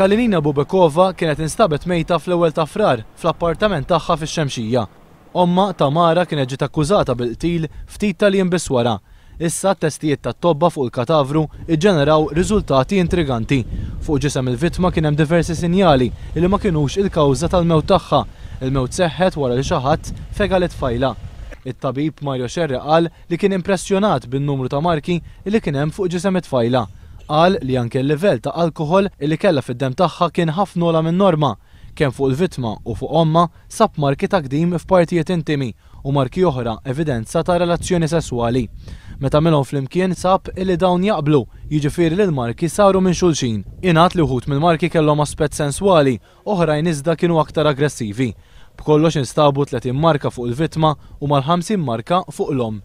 Kalinina Bubekova kienet instabet mejta fl-ewwel ta' frar fl-appartament tagħha fix-Xemxija. Omma Tamara kienet ġiet akkużata bil-qtil ftit tal-jiem biss wara. Issa t-testijiet tat-tobba fuq il-katavru iġġeneraw riżultati intriganti. Fuq ġisem il-vittma kien hemm diversi sinjali li ma kinux il-kawża tal-mewt tagħha. Il-mewt seħħet wara li xi ħadd fega tfajla. It-tabib Mario Xerri qal li kien impressjonat bin-numru ta' marki li kien hemm fuq ġisem it-tfajla. Qal li anke l-livell ta' alkohol li kellha fid-dem tagħha kien ħafna ogħla minn norma. Kemm fuq il-vittma u fuq omma sab marki ta' kdim f'partijiet intimi u marki oħra evidenza ta' relazzjoni sesswali. Meta minnhom flimkien sab li dawn jaqblu, jiġifieri li l-marki saru minn xulxin. Ingħad li wħud mill-marki kellhom aspett senswali, oħrajn iżda kienu aktar aggressivi. B'kollox instabu 30 marka fuq il-vittma u mal-50 marka fuq l-omm.